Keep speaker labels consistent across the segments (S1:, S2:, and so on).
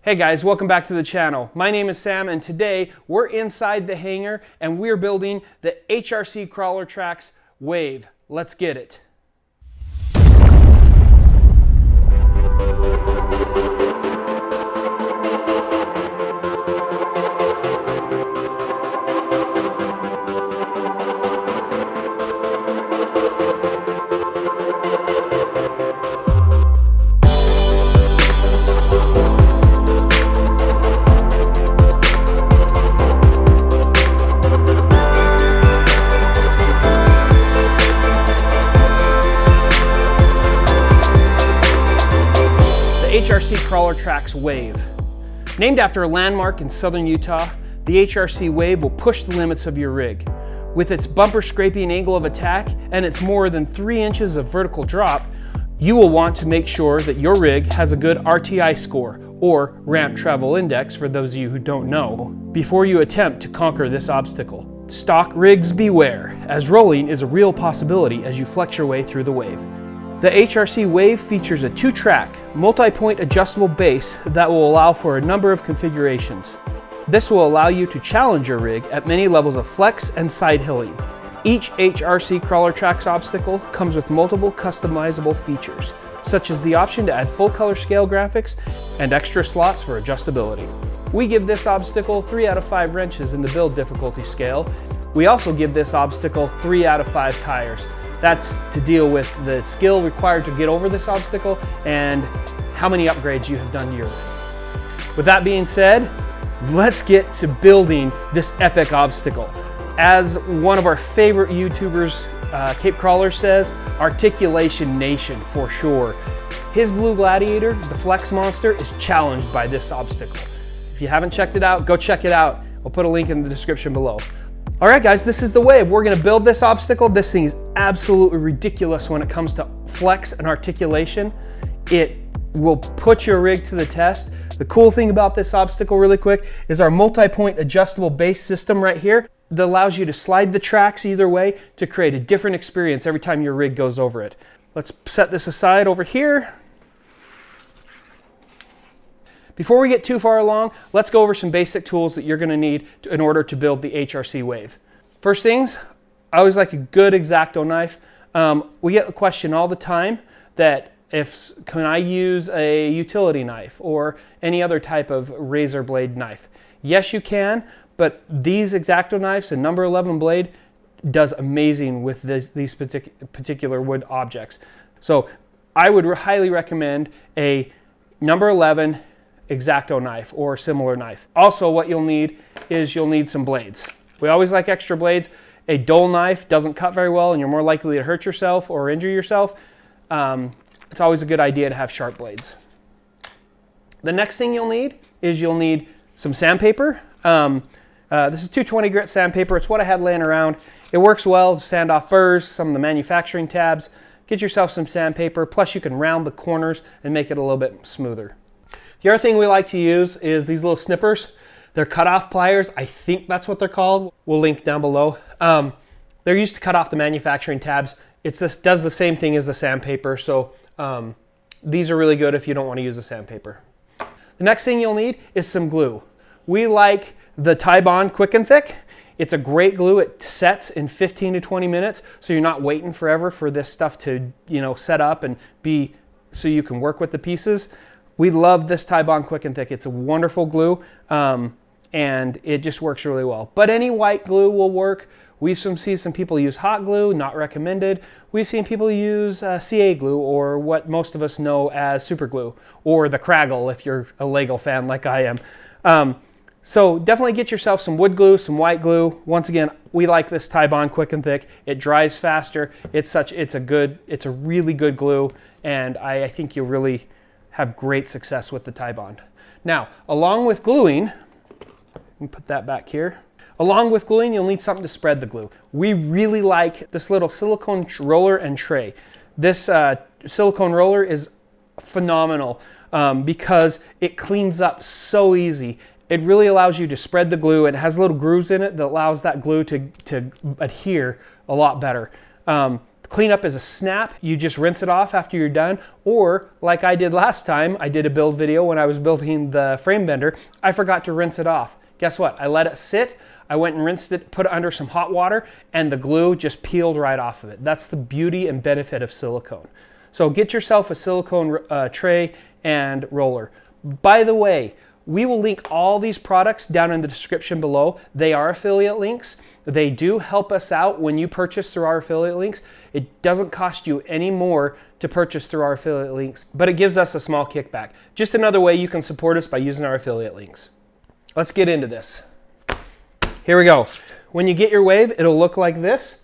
S1: Hey guys, welcome back to the channel. My name is Sam and today we're inside the hangar and we're building the HRC CrawlerTrax Wave. Let's get it. HRC CrawlerTrax Wave. Named after a landmark in southern Utah, the HRC Wave will push the limits of your rig. With its bumper scraping angle of attack and its more than 3 inches of vertical drop, you will want to make sure that your rig has a good RTI score, or Ramp Travel Index for those of you who don't know, before you attempt to conquer this obstacle. Stock rigs beware, as rolling is a real possibility as you flex your way through the wave. The HRC Wave features a 2-track, multi-point adjustable base that will allow for a number of configurations. This will allow you to challenge your rig at many levels of flex and side hilling. Each HRC CrawlerTrax obstacle comes with multiple customizable features, such as the option to add full color scale graphics and extra slots for adjustability. We give this obstacle 3 out of 5 wrenches in the build difficulty scale. We also give this obstacle 3 out of 5 tires. That's to deal with the skill required to get over this obstacle and how many upgrades you have done to your rig. With that being said, let's get to building this epic obstacle. As one of our favorite YouTubers, Cape Crawler, says, Articulation Nation for sure. His Blue Gladiator, the Flex Monster, is challenged by this obstacle. If you haven't checked it out, go check it out. I'll put a link in the description below. All right guys, this is the Wave. We're gonna build this obstacle. This thing is absolutely ridiculous when it comes to flex and articulation. It will put your rig to the test. The cool thing about this obstacle really quick is our multi-point adjustable base system right here that allows you to slide the tracks either way to create a different experience every time your rig goes over it. Let's set this aside over here. Before we get too far along, let's go over some basic tools that you're going to need in order to build the HRC Wave. First things, I always like a good X-Acto knife. We get a question all the time that can I use a utility knife or any other type of razor blade knife? Yes, you can, but these X-Acto knives, the number 11 blade, does amazing with these particular wood objects. So I would highly recommend a number 11 X-Acto knife or similar knife. Also, what you'll need is some blades. We always like extra blades. A dull knife doesn't cut very well and you're more likely to hurt yourself or injure yourself. It's always a good idea to have sharp blades. The next thing you'll need is some sandpaper. This is 220 grit sandpaper. It's what I had laying around. It works well to sand off burrs, some of the manufacturing tabs. Get yourself some sandpaper, plus you can round the corners and make it a little bit smoother. The other thing we like to use is these little snippers. They're cutoff pliers. I think that's what they're called. We'll link down below. They're used to cut off the manufacturing tabs. Does the same thing as the sandpaper, so these are really good if you don't want to use the sandpaper. The next thing you'll need is some glue. We like the Tybond Quick and Thick. It's a great glue. It sets in 15 to 20 minutes, so you're not waiting forever for this stuff to set up and so you can work with the pieces. We love this Tybond Quick and Thick. It's a wonderful glue and it just works really well. But any white glue will work. We've seen some people use hot glue, not recommended. We've seen people use CA glue, or what most of us know as super glue, or the Craggle if you're a Lego fan like I am. So definitely get yourself some wood glue, some white glue. Once again, we like this Tybond Quick and Thick. It dries faster. It's a really good glue, and I think you'll really have great success with the Tybond. Now, along with gluing, let me put that back here. Along with gluing, you'll need something to spread the glue. We really like this little silicone roller and tray. This silicone roller is phenomenal because it cleans up so easy. It really allows you to spread the glue. It has little grooves in it that allows that glue to adhere a lot better. Cleanup is a snap. You just rinse it off after you're done. Or like I did last time, I did a build video when I was building the frame bender. I forgot to rinse it off. Guess what? I let it sit. I went and rinsed it, put it under some hot water, and the glue just peeled right off of it. That's the beauty and benefit of silicone. So get yourself a silicone tray and roller. By the way, we will link all these products down in the description below. They are affiliate links. They do help us out when you purchase through our affiliate links. It doesn't cost you any more to purchase through our affiliate links, but it gives us a small kickback. Just another way you can support us by using our affiliate links. Let's get into this. Here we go. When you get your Wave, it'll look like this.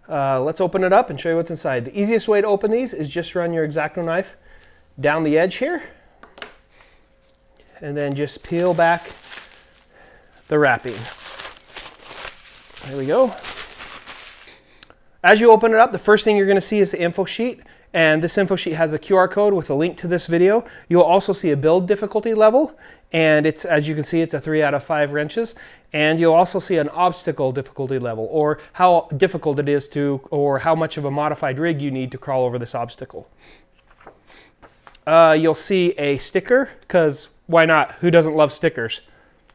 S1: Let's open it up and show you what's inside. The easiest way to open these is just run your X-Acto knife down the edge here, and then just peel back the wrapping. There we go. As you open it up, the first thing you're going to see is the info sheet, and this info sheet has a QR code with a link to this video. You'll also see a build difficulty level, and it's, as you can see, it's a 3 out of 5 wrenches, and you'll also see an obstacle difficulty level, or how difficult it is to, or how much of a modified rig you need to crawl over this obstacle. You'll see a sticker, because why not? Who doesn't love stickers?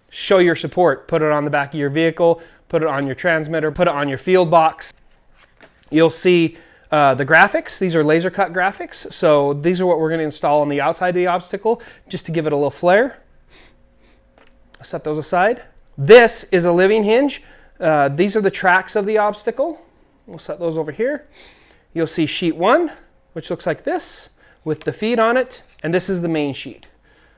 S1: Show your support. Put it on the back of your vehicle, put it on your transmitter, put it on your field box. You'll see the graphics. These are laser cut graphics. So these are what we're going to install on the outside of the obstacle, just to give it a little flair. I'll set those aside. This is a living hinge. These are the tracks of the obstacle. We'll set those over here. You'll see sheet 1, which looks like this, with the feet on it, and this is the main sheet.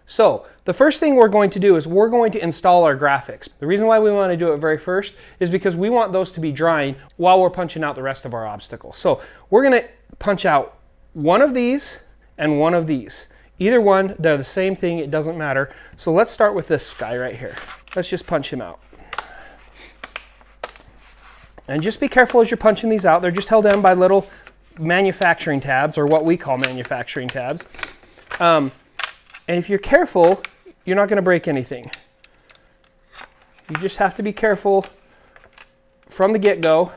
S1: So the first thing we're going to do is we're going to install our graphics. The reason why we want to do it very first is because we want those to be drying while we're punching out the rest of our obstacle. So we're going to punch out one of these and one of these. Either one, they're the same thing, it doesn't matter. So let's start with this guy right here. Let's just punch him out. And just be careful as you're punching these out. They're just held down by little manufacturing tabs, or what we call manufacturing tabs. And if you're careful, you're not going to break anything. You just have to be careful from the get-go,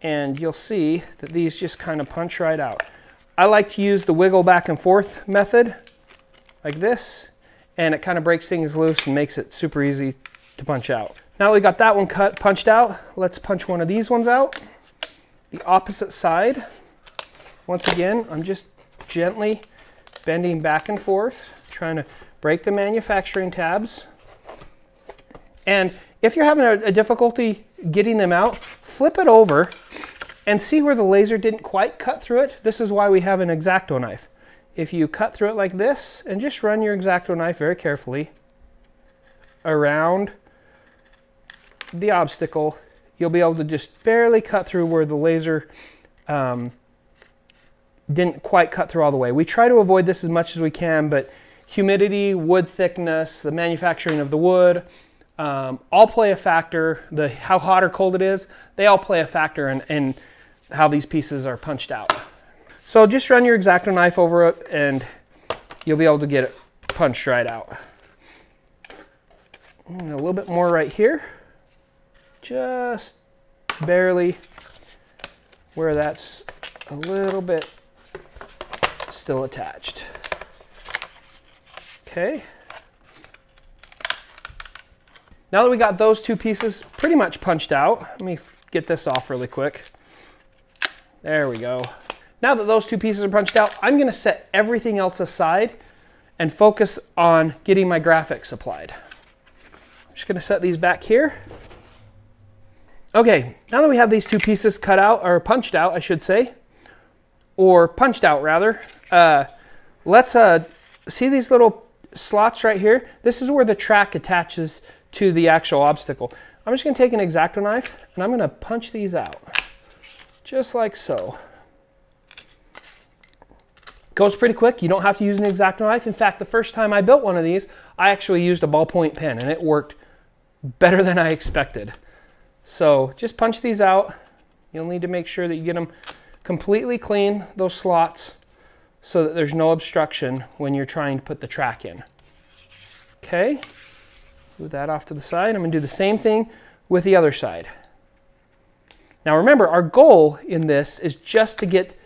S1: and you'll see that these just kind of punch right out. I like to use the wiggle back and forth method, like this, and it kind of breaks things loose and makes it super easy to punch out. Now that we got that one punched out, let's punch one of these ones out. The opposite side. Once again, I'm just gently bending back and forth, trying to break the manufacturing tabs. And if you're having a difficulty getting them out, flip it over and see where the laser didn't quite cut through it. This is why we have an X-Acto knife. If you cut through it like this and just run your X-Acto knife very carefully around the obstacle, you'll be able to just barely cut through where the laser didn't quite cut through all the way. We try to avoid this as much as we can, but humidity, wood thickness, the manufacturing of the wood, all play a factor. How hot or cold it is, they all play a factor in how these pieces are punched out. So just run your X-Acto knife over it and you'll be able to get it punched right out. And a little bit more right here, just barely where that's a little bit still attached. Okay. Now that we got those two pieces pretty much punched out, let me get this off really quick. There we go. Now that those two pieces are punched out, I'm going to set everything else aside and focus on getting my graphics applied. I'm just going to set these back here. Okay, now that we have these two pieces cut out, or punched out, I should say, or punched out rather, let's see these little slots right here. This is where the track attaches to the actual obstacle. I'm just going to take an X-Acto knife and I'm going to punch these out, just like so. Goes pretty quick. You don't have to use an X-Acto knife. In fact, the first time I built one of these, I actually used a ballpoint pen and it worked better than I expected. So just punch these out. You'll need to make sure that you get them completely clean, those slots, so that there's no obstruction when you're trying to put the track in. Okay, move that off to the side. I'm going to do the same thing with the other side. Now remember, our goal in this is just to get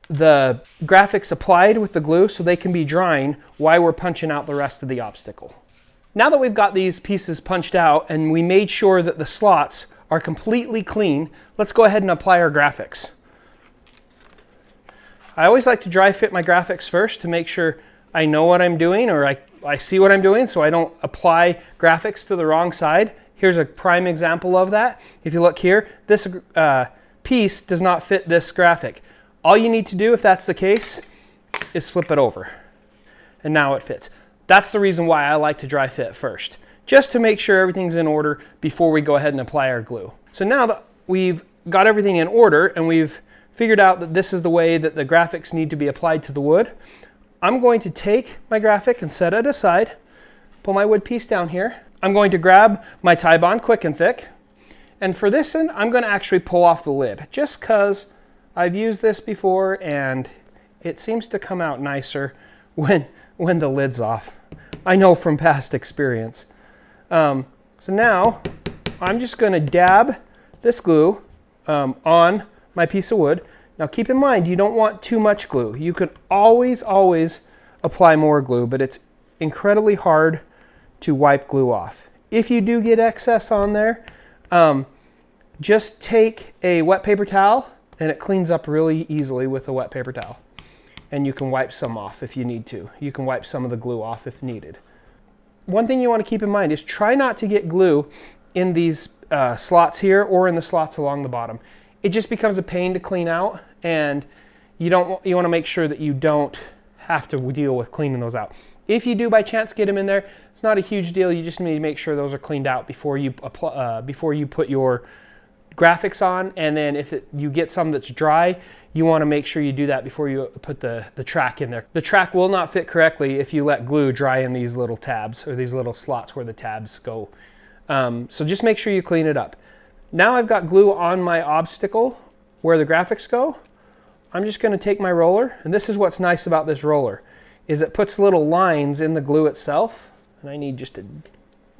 S1: the graphics applied with the glue so they can be drying while we're punching out the rest of the obstacle. Now that we've got these pieces punched out and we made sure that the slots are completely clean, let's go ahead and apply our graphics. I always like to dry fit my graphics first to make sure I know what I'm doing, or I see what I'm doing, so I don't apply graphics to the wrong side. Here's a prime example of that. If you look here, this piece does not fit this graphic. All you need to do, if that's the case, is flip it over. And now it fits. That's the reason why I like to dry fit first, just to make sure everything's in order before we go ahead and apply our glue. So now that we've got everything in order and we've figured out that this is the way that the graphics need to be applied to the wood, I'm going to take my graphic and set it aside, pull my wood piece down here. I'm going to grab my tie bond quick and thick, and for this one, I'm going to actually pull off the lid, just because I've used this before and it seems to come out nicer when the lid's off. I know from past experience. So now I'm just going to dab this glue on my piece of wood. Now keep in mind, you don't want too much glue. You can always apply more glue, but it's incredibly hard to wipe glue off. If you do get excess on there, just take a wet paper towel and it cleans up really easily with a wet paper towel. And you can wipe some off if you need to. You can wipe some of the glue off if needed. One thing you want to keep in mind is try not to get glue in these slots here or in the slots along the bottom. It just becomes a pain to clean out, and you want to make sure that you don't have to deal with cleaning those out. If you do by chance get them in there, it's not a huge deal. You just need to make sure those are cleaned out before you put your graphics on, and then if you get some that's dry, you want to make sure you do that before you put the track in there. The track will not fit correctly if you let glue dry in these little tabs or these little slots where the tabs go. So just make sure you clean it up. Now I've got glue on my obstacle where the graphics go. I'm just going to take my roller, and this is what's nice about this roller, is it puts little lines in the glue itself, and I need just a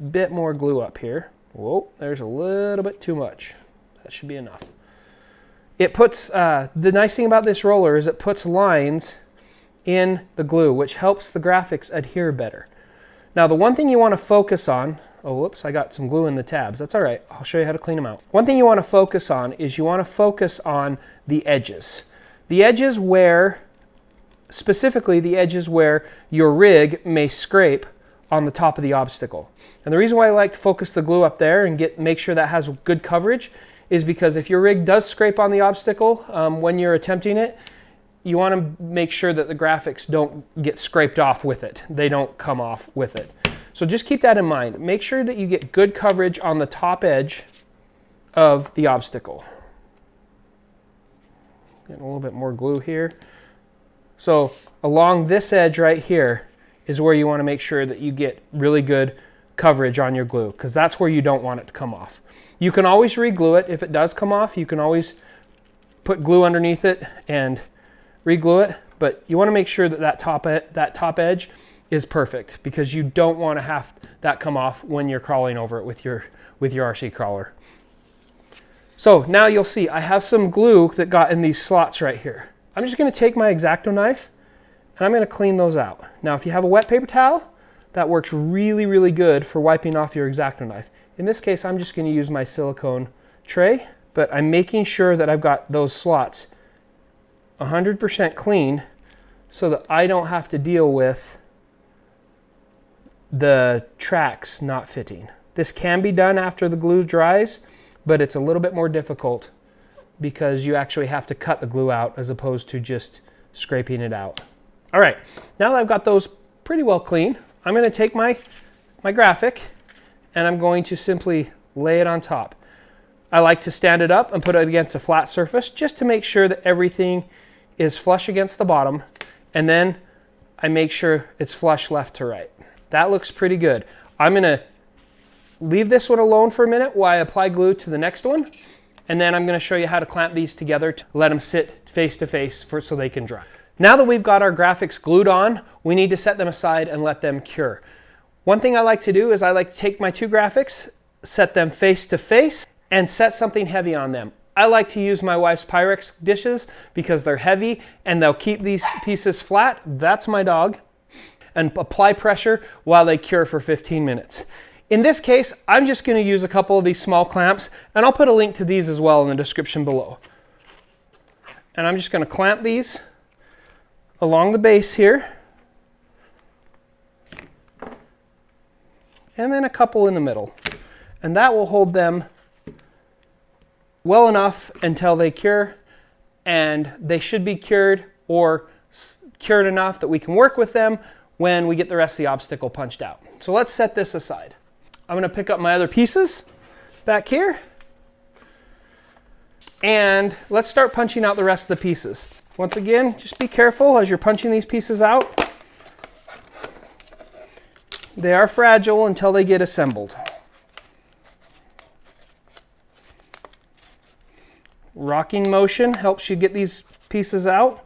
S1: bit more glue up here. Whoa, there's a little bit too much. That should be enough. It puts, the nice thing about this roller is it puts lines in the glue, which helps the graphics adhere better. Now the one thing you want to focus on, oh whoops, I got some glue in the tabs. That's all right, I'll show you how to clean them out. One thing you want to focus on is you want to focus on the edges. The edges where, specifically the edges where your rig may scrape on the top of the obstacle. And the reason why I like to focus the glue up there and make sure that has good coverage is because if your rig does scrape on the obstacle when you're attempting it, you want to make sure that the graphics don't get scraped off with it. They don't come off with it. So just keep that in mind. Make sure that you get good coverage on the top edge of the obstacle. Getting a little bit more glue here. So along this edge right here is where you want to make sure that you get really good coverage on your glue, because that's where you don't want it to come off. You can always re-glue it. If it does come off, you can always put glue underneath it and re-glue it, but you want to make sure that that top edge is perfect, because you don't want to have that come off when you're crawling over it with your RC crawler. So now you'll see I have some glue that got in these slots right here. I'm just going to take my X-Acto knife and I'm going to clean those out. Now if you have a wet paper towel, that works really, really good for wiping off your X-Acto knife. In this case, I'm just going to use my silicone tray, but I'm making sure that I've got those slots 100% clean so that I don't have to deal with the tracks not fitting. This can be done after the glue dries, but it's a little bit more difficult because you actually have to cut the glue out as opposed to just scraping it out. All right, now that I've got those pretty well clean, I'm going to take my graphic and I'm going to simply lay it on top. I like to stand it up and put it against a flat surface just to make sure that everything is flush against the bottom, and then I make sure it's flush left to right. That looks pretty good. I'm going to leave this one alone for a minute while I apply glue to the next one, and then I'm going to show you how to clamp these together to let them sit face to face so they can dry. Now that we've got our graphics glued on, we need to set them aside and let them cure. One thing I like to do is I like to take my two graphics, set them face to face, and set something heavy on them. I like to use my wife's Pyrex dishes because they're heavy and they'll keep these pieces flat. That's my dog. And apply pressure while they cure for 15 minutes. In this case, I'm just going to use a couple of these small clamps, and I'll put a link to these as well in the description below. And I'm just going to clamp these along the base here, and then a couple in the middle. And that will hold them well enough until they cure, and they should be cured or cured enough that we can work with them when we get the rest of the obstacle punched out. So let's set this aside. I'm going to pick up my other pieces back here, and let's start punching out the rest of the pieces. Once again, just be careful as you're punching these pieces out. They are fragile until they get assembled. Rocking motion helps you get these pieces out.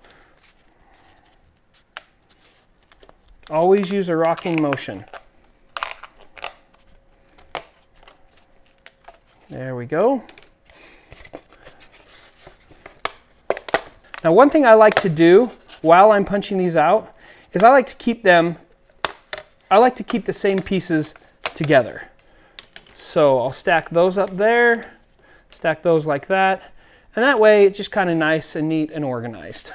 S1: Always use a rocking motion. There we go. Now, one thing I like to do while I'm punching these out is I like to keep the same pieces together. So I'll stack those up there, stack those like that, and that way it's just kind of nice and neat and organized.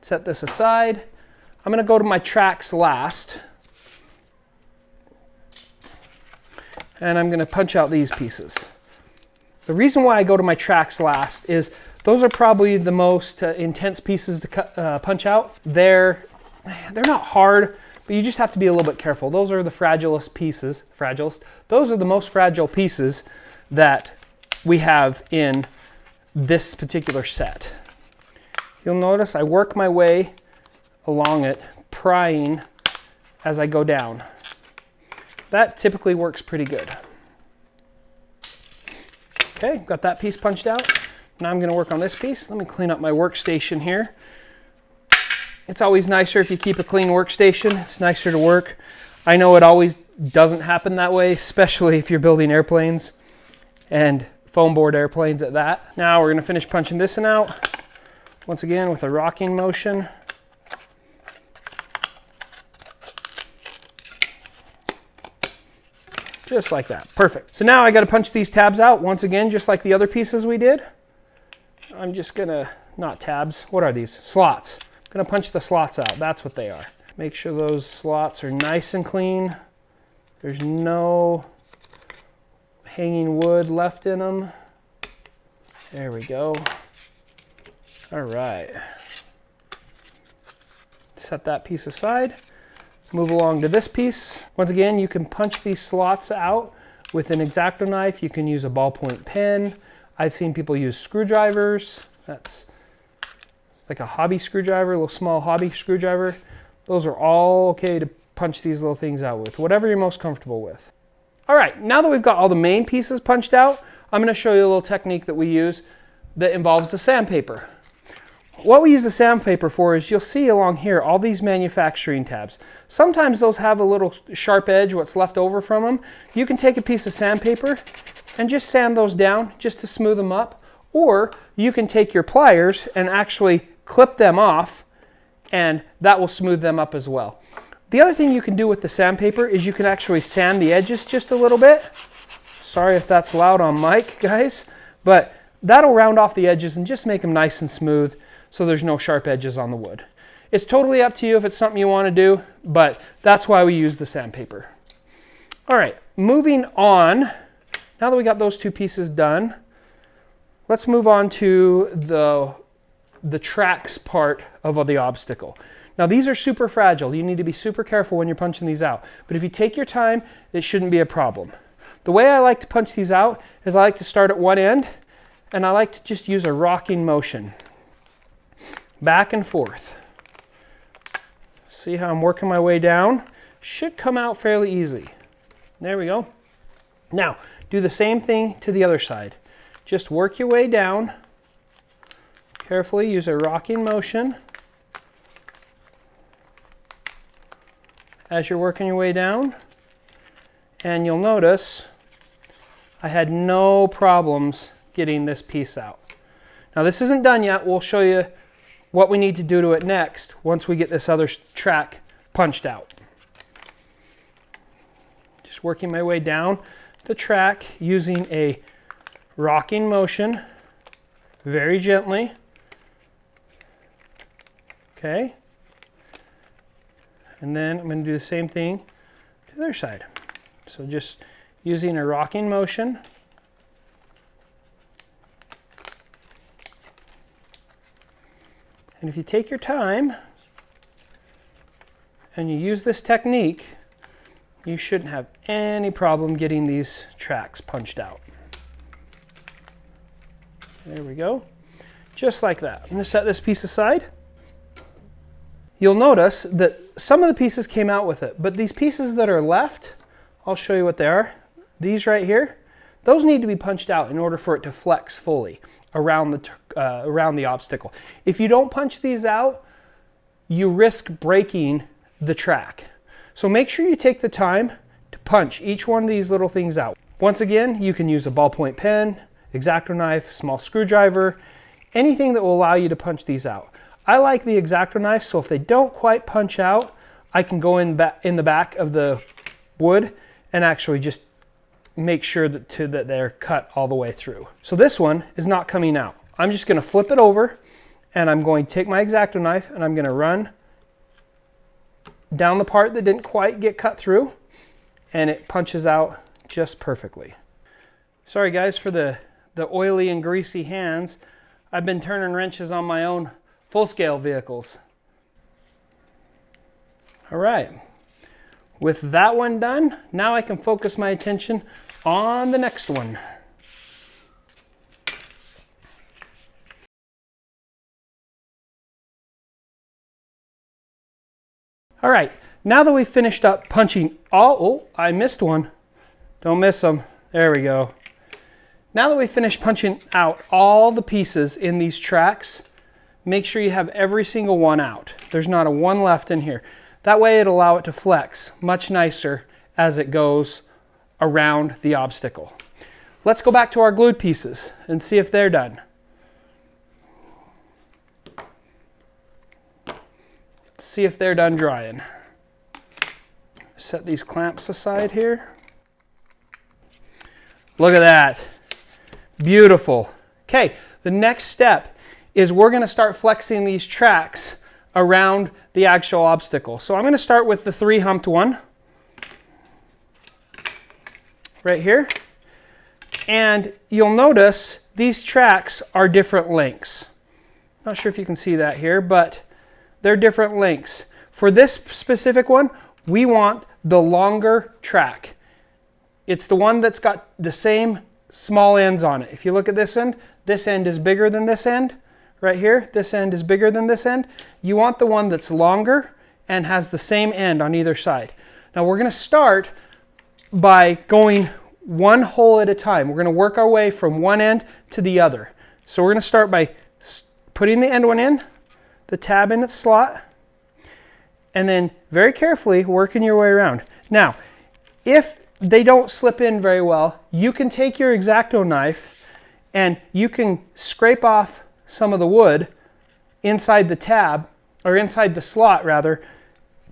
S1: Set this aside. I'm going to go to my tracks last, and I'm going to punch out these pieces. The reason why I go to my tracks last is those are probably the most intense pieces to punch out. They're not hard, but you just have to be a little bit careful. Those are the fragilest pieces. Those are the most fragile pieces that we have in this particular set. You'll notice I work my way along it, prying as I go down. That typically works pretty good. Okay, got that piece punched out. Now I'm going to work on this piece. Let me clean up my workstation here. It's always nicer if you keep a clean workstation. It's nicer to work. I know it always doesn't happen that way, especially if you're building airplanes and foam board airplanes at that. Now we're going to finish punching this one out. Once again with a rocking motion. Just like that. Perfect. So now I got to punch these tabs out once again, just like the other pieces we did. I'm just going to, not tabs, what are these? Slots. I'm going to punch the slots out. That's what they are. Make sure those slots are nice and clean. There's no hanging wood left in them. There we go. All right. Set that piece aside. Move along to this piece. Once again, you can punch these slots out with an X-Acto knife. You can use a ballpoint pen. I've seen people use screwdrivers. That's like a hobby screwdriver, a little small hobby screwdriver. Those are all okay to punch these little things out with, whatever you're most comfortable with. All right, now that we've got all the main pieces punched out, I'm going to show you a little technique that we use that involves the sandpaper. What we use the sandpaper for is you'll see along here all these manufacturing tabs. Sometimes those have a little sharp edge, what's left over from them. You can take a piece of sandpaper and just sand those down just to smooth them up. Or you can take your pliers and actually clip them off, and that will smooth them up as well. The other thing you can do with the sandpaper is you can actually sand the edges just a little bit. Sorry if that's loud on mic, guys, but that'll round off the edges and just make them nice and smooth so there's no sharp edges on the wood. It's totally up to you if it's something you want to do, but that's why we use the sandpaper. All right, moving on. Now that we got those two pieces done, let's move on to the tracks part of the obstacle. Now these are super fragile. You need to be super careful when you're punching these out. But if you take your time, it shouldn't be a problem. The way I like to punch these out is I like to start at one end, and I like to just use a rocking motion. Back and forth. See how I'm working my way down? Should come out fairly easy. There we go. Now, do the same thing to the other side. Just work your way down. Carefully use a rocking motion. As you're working your way down, and you'll notice I had no problems getting this piece out. Now this isn't done yet. We'll show you what we need to do to it next once we get this other track punched out. Just working my way down the track using a rocking motion, very gently. Okay. And then I'm going to do the same thing to the other side. So just using a rocking motion. And if you take your time and you use this technique, you shouldn't have any problem getting these tracks punched out. There we go. Just like that. I'm going to set this piece aside. You'll notice that some of the pieces came out with it, but these pieces that are left, I'll show you what they are. These right here, those need to be punched out in order for it to flex fully around the obstacle. If you don't punch these out, you risk breaking the track. So make sure you take the time to punch each one of these little things out. Once again, you can use a ballpoint pen, X-Acto knife, small screwdriver, anything that will allow you to punch these out. I like the X-Acto knife, so if they don't quite punch out, I can go in the back of the wood and actually just make sure that they're cut all the way through. So this one is not coming out. I'm just going to flip it over, and I'm going to take my X-Acto knife and I'm going to run down the part that didn't quite get cut through, and it punches out just perfectly. Sorry guys for the oily and greasy hands. I've been turning wrenches on my own full-scale vehicles. All right, with that one done, now I can focus my attention on the next one. All right, now that we've finished up punching oh, I missed one. Don't miss them. There we go. Now that we've finished punching out all the pieces in these tracks, make sure you have every single one out. There's not a one left in here. That way it'll allow it to flex much nicer as it goes around the obstacle. Let's go back to our glued pieces and see if they're done. Let's see if they're done drying. Set these clamps aside here. Look at that. Beautiful. Okay, the next step is we're going to start flexing these tracks around the actual obstacle. So I'm going to start with the 3-humped one right here. And you'll notice these tracks are different lengths. Not sure if you can see that here, but they're different lengths. For this specific one, we want the longer track. It's the one that's got the same small ends on it. If you look at this end is bigger than this end. Right here, this end is bigger than this end. You want the one that's longer and has the same end on either side. Now we're going to start by going one hole at a time. We're going to work our way from one end to the other. So we're going to start by putting the end one in, the tab in its slot, and then very carefully working your way around. Now, if they don't slip in very well, you can take your X-Acto knife and you can scrape off some of the wood inside the tab, or inside the slot rather,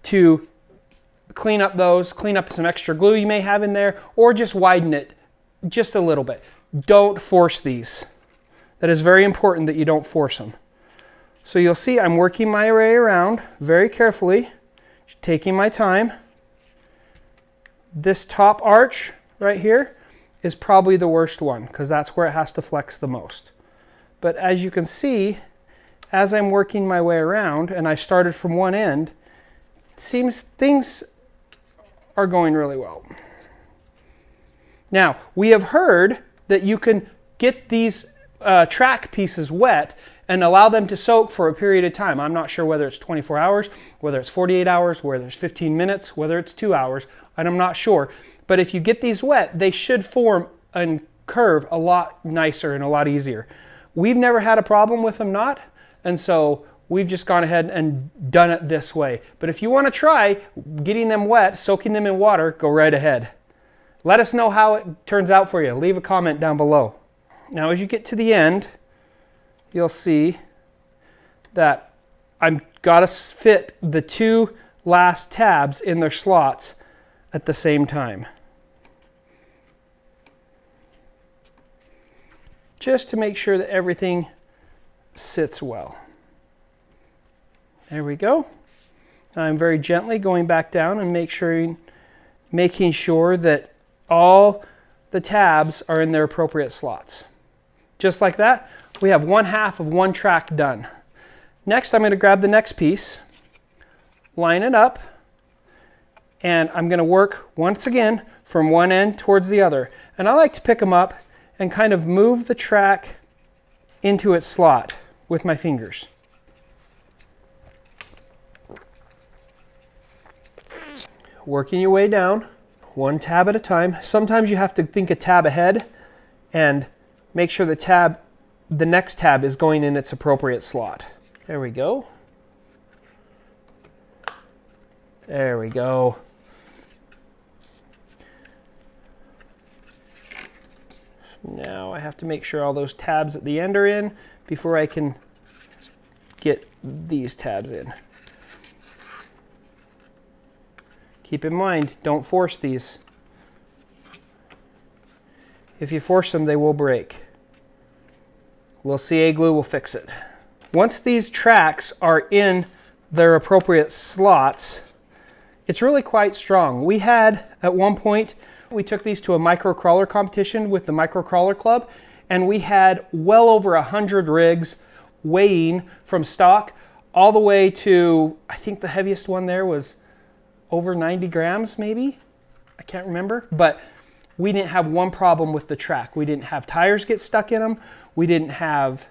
S1: to clean up some extra glue you may have in there, or just widen it just a little bit. Don't force these. That is very important that you don't force them. So you'll see I'm working my way around very carefully, taking my time. This top arch right here is probably the worst one because that's where it has to flex the most. But as you can see, as I'm working my way around, and I started from one end, it seems things are going really well. Now, we have heard that you can get these track pieces wet and allow them to soak for a period of time. I'm not sure whether it's 24 hours, whether it's 48 hours, whether it's 15 minutes, whether it's 2 hours, and I'm not sure. But if you get these wet, they should form and curve a lot nicer and a lot easier. We've never had a problem with them not, and so we've just gone ahead and done it this way. But if you want to try getting them wet, soaking them in water, go right ahead. Let us know how it turns out for you. Leave a comment down below. Now as you get to the end, you'll see that I've got to fit the two last tabs in their slots at the same time. Just to make sure that everything sits well. There we go. Now I'm very gently going back down and making sure that all the tabs are in their appropriate slots. Just like that, we have 1/2 of one track done. Next, I'm going to grab the next piece, line it up, and I'm going to work once again from one end towards the other. And I like to pick them up and kind of move the track into its slot with my fingers. Working your way down, one tab at a time. Sometimes you have to think a tab ahead and make sure the next tab is going in its appropriate slot. There we go. There we go. Now I have to make sure all those tabs at the end are in before I can get these tabs in. Keep in mind, don't force these. If you force them, they will break. Well, CA glue will fix it. Once these tracks are in their appropriate slots, it's really quite strong. We had, at one point, we took these to a micro crawler competition with the Micro Crawler Club, and we had well over 100 rigs weighing from stock all the way to, I think the heaviest one there was over 90 grams maybe. I can't remember, but we didn't have one problem with the track. We didn't have tires get stuck in them. We didn't have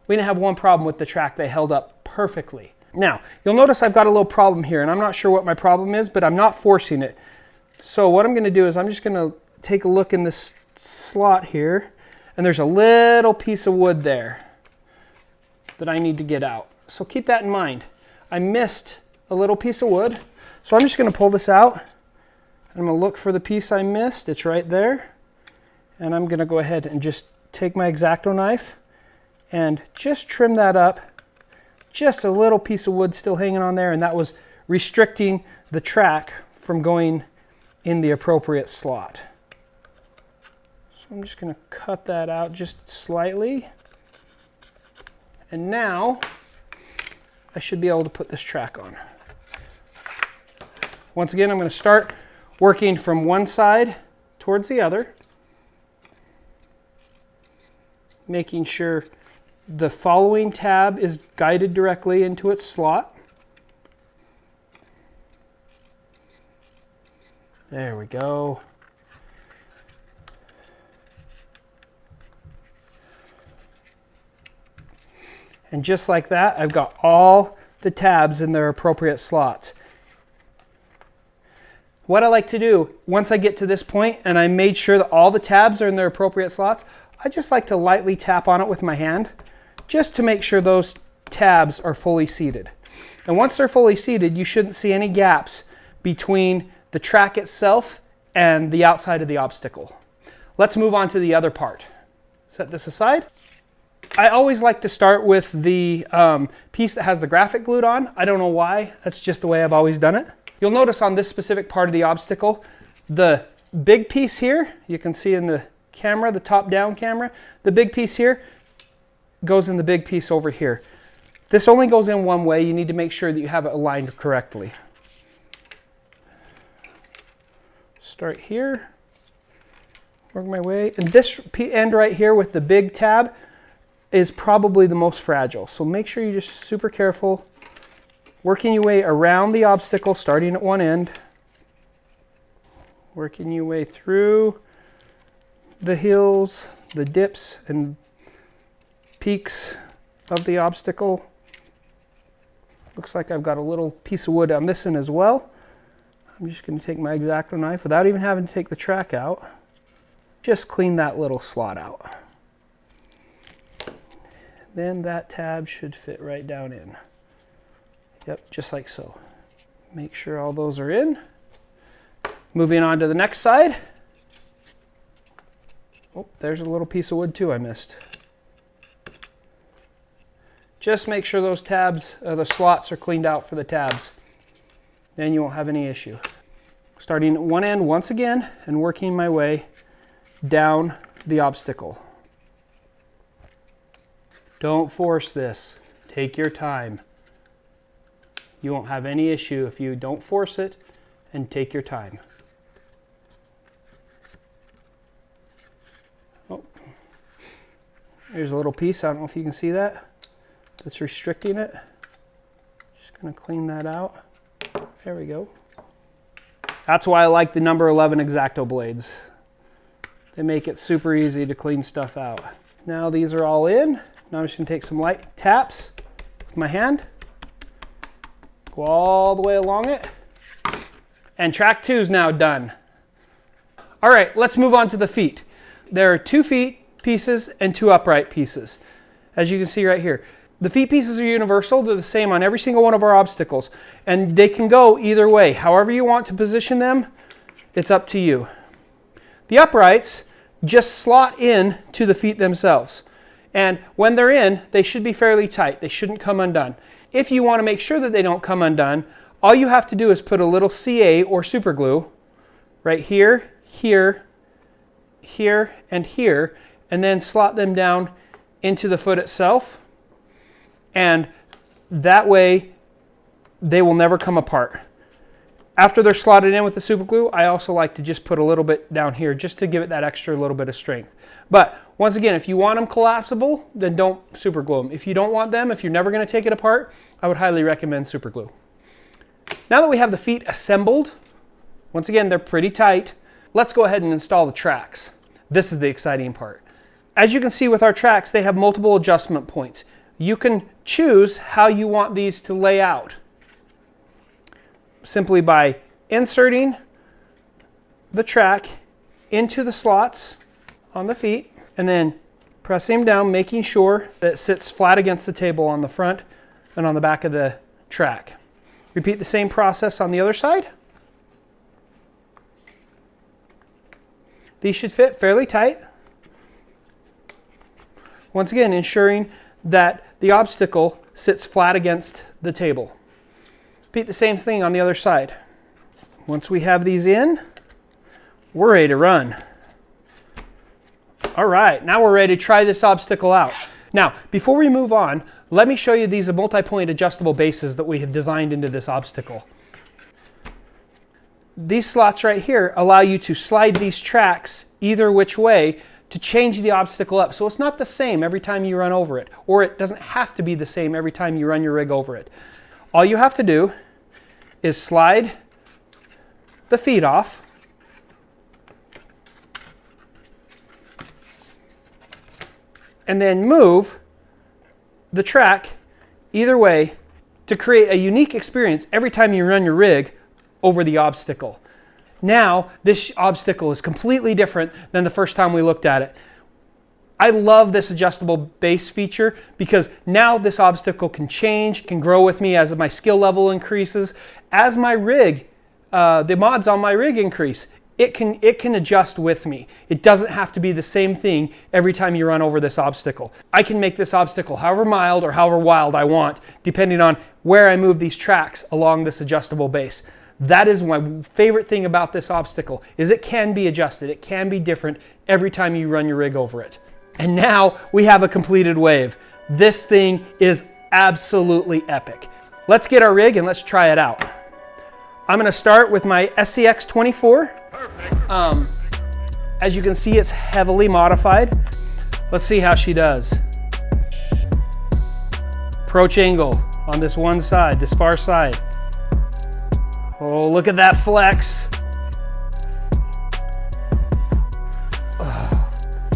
S1: one problem with the track. They held up perfectly. Now, you'll notice I've got a little problem here, and I'm not sure what my problem is, but I'm not forcing it. So what I'm going to do is I'm just going to take a look in this slot here, and there's a little piece of wood there that I need to get out. So keep that in mind. I missed a little piece of wood, so I'm just going to pull this out. I'm going to look for the piece I missed. It's right there. And I'm going to go ahead and just take my X-Acto knife and just trim that up. Just a little piece of wood still hanging on there, and that was restricting the track from going in the appropriate slot. So I'm just going to cut that out just slightly. And now I should be able to put this track on. Once again, I'm going to start working from one side towards the other, making sure the following tab is guided directly into its slot. There we go. And just like that, I've got all the tabs in their appropriate slots. What I like to do, once I get to this point and I made sure that all the tabs are in their appropriate slots, I just like to lightly tap on it with my hand, just to make sure those tabs are fully seated. And once they're fully seated, you shouldn't see any gaps between the track itself and the outside of the obstacle. Let's move on to the other part. Set this aside. I always like to start with the piece that has the graphic glued on. I don't know why, that's just the way I've always done it. You'll notice on this specific part of the obstacle, the big piece here, you can see in the camera, the top-down camera, the big piece here goes in the big piece over here. This only goes in one way. You need to make sure that you have it aligned correctly. Start here, work my way, and this end right here with the big tab is probably the most fragile. So make sure you're just super careful, working your way around the obstacle, starting at one end, working your way through the hills, the dips and peaks of the obstacle. Looks like I've got a little piece of wood on this end as well. I'm just going to take my X-Acto knife without even having to take the track out. Just clean that little slot out. Then that tab should fit right down in. Yep, just like so. Make sure all those are in. Moving on to the next side. Oh, there's a little piece of wood too I missed. Just make sure those tabs, the slots are cleaned out for the tabs. Then you won't have any issue. Starting at one end once again and working my way down the obstacle. Don't force this. Take your time. You won't have any issue if you don't force it and take your time. Oh, there's a little piece. I don't know if you can see that. That's restricting it. Just going to clean that out. There we go. That's why I like the number 11 X-Acto blades. They make it super easy to clean stuff out. Now these are all in. Now I'm just going to take some light taps with my hand. Go all the way along it. And track 2 is now done. All right, let's move on to the feet. There are 2 feet pieces and 2 upright pieces. As you can see right here. The feet pieces are universal. They're the same on every single one of our obstacles. And they can go either way. However you want to position them, it's up to you. The uprights just slot in to the feet themselves. And when they're in, they should be fairly tight. They shouldn't come undone. If you want to make sure that they don't come undone, all you have to do is put a little CA or super glue right here, here, here, and here, and then slot them down into the foot itself. And that way they will never come apart. After they're slotted in with the super glue, I also like to just put a little bit down here just to give it that extra little bit of strength. But once again, if you want them collapsible, then don't super glue them. If you don't want them, if you're never going to take it apart, I would highly recommend super glue. Now that we have the feet assembled, once again, they're pretty tight, let's go ahead and install the tracks. This is the exciting part. As you can see with our tracks, they have multiple adjustment points. You can choose how you want these to lay out simply by inserting the track into the slots on the feet and then pressing them down, making sure that it sits flat against the table on the front and on the back of the track. Repeat the same process on the other side. These should fit fairly tight. Once again, ensuring that the obstacle sits flat against the table. Repeat the same thing on the other side. Once we have these in, we're ready to run. All right, now we're ready to try this obstacle out. Now, before we move on, let me show you these multi-point adjustable bases that we have designed into this obstacle. These slots right here allow you to slide these tracks either which way to change the obstacle up. So it's not the same every time you run over it, or it doesn't have to be the same every time you run your rig over it. All you have to do is slide the feet off, and then move the track either way to create a unique experience every time you run your rig over the obstacle. Now, this obstacle is completely different than the first time we looked at it. I love this adjustable base feature because now this obstacle can change, can grow with me as my skill level increases. As my rig, the mods on my rig increase, it can adjust with me. It doesn't have to be the same thing every time you run over this obstacle. I can make this obstacle however mild or however wild I want, depending on where I move these tracks along this adjustable base. That is my favorite thing about this obstacle, is it can be adjusted. It can be different every time you run your rig over it. And now we have a completed wave. This thing is absolutely epic. Let's get our rig and let's try it out. I'm going to start with my SCX 24. As you can see, it's heavily modified. Let's see how she does. Approach angle on this one side, this far side. Oh, look at that flex. Oh,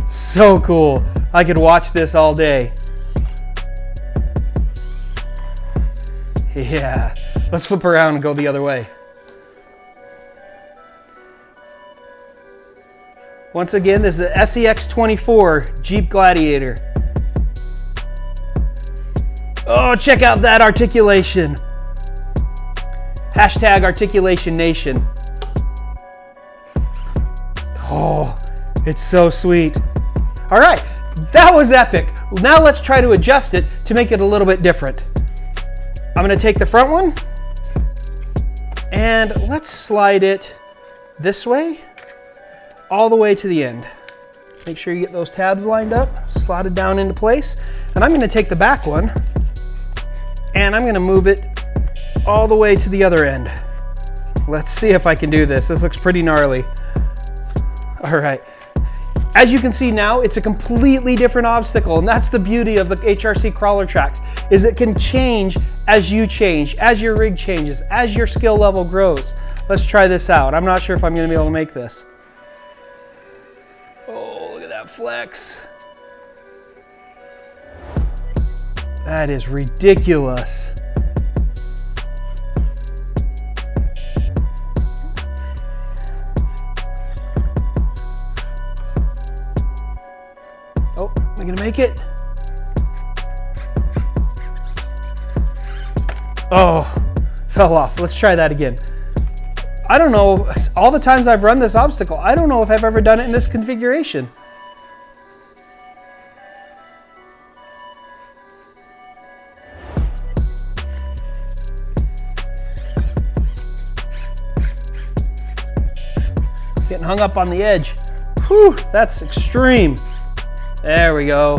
S1: so cool. I could watch this all day. Yeah, let's flip around and go the other way. Once again, this is the SCX 24 Jeep Gladiator. Oh, check out that articulation. Hashtag Articulation Nation. Oh, it's so sweet. All right, That was epic. Now let's try to adjust it to make it a little bit different. I'm going to take the front one and let's slide it this way all the way to the end. Make sure you get those tabs lined up, slotted down into place. And I'm going to take the back one and I'm going to move it all the way to the other end. Let's see if I can do this. This looks pretty gnarly. All right. As you can see now, it's a completely different obstacle, and that's the beauty of the HRC CrawlerTrax, is it can change as you change, as your rig changes, as your skill level grows. Let's try this out. I'm not sure if I'm going to be able to make this. Oh, look at that flex. That is ridiculous. Oh, am I gonna make it? Oh, fell off. Let's try that again. I don't know, all the times I've run this obstacle, I don't know if I've ever done it in this configuration. Getting hung up on the edge. Whew, that's extreme. There we go.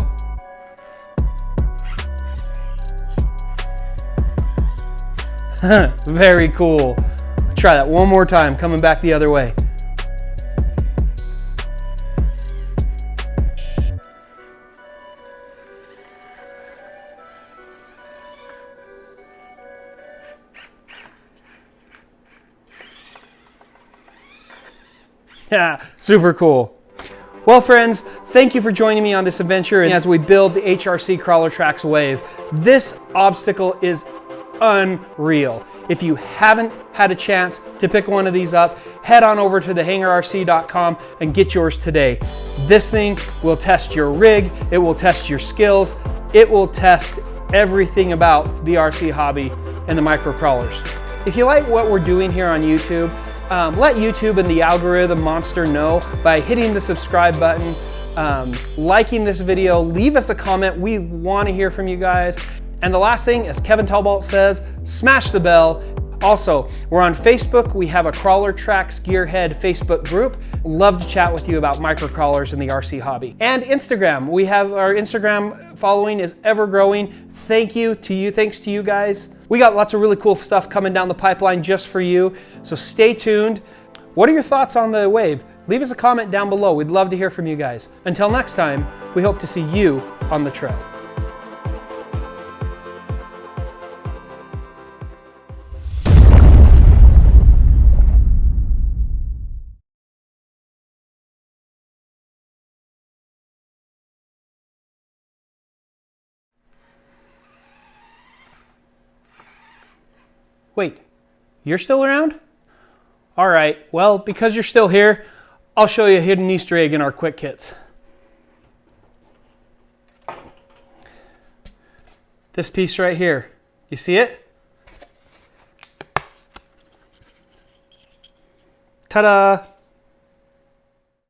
S1: Very cool. Try that one more time, coming back the other way. Yeah, super cool. Well, friends, thank you for joining me on this adventure as we build the HRC CrawlerTrax Wave. This obstacle is unreal. If you haven't had a chance to pick one of these up, head on over to thehangarrc.com and get yours today. This thing will test your rig, it will test your skills, it will test everything about the RC hobby and the micro crawlers. If you like what we're doing here on YouTube, let YouTube and the algorithm monster know by hitting the subscribe button, liking this video, leave us a comment. We want to hear from you guys. And the last thing, as Kevin Talbot says, smash the bell. Also, we're on Facebook. We have a CrawlerTrax Gearhead Facebook group. Love to chat with you about micro crawlers and the RC hobby. And Instagram. We have our Instagram following is ever growing. Thanks to you guys. We got lots of really cool stuff coming down the pipeline just for you, so stay tuned. What are your thoughts on the Wave? Leave us a comment down below. We'd love to hear from you guys. Until next time, we hope to see you on the trail. Wait, you're still around? All right, well, because you're still here, I'll show you a hidden Easter egg in our quick kits. This piece right here, you see it? Ta-da!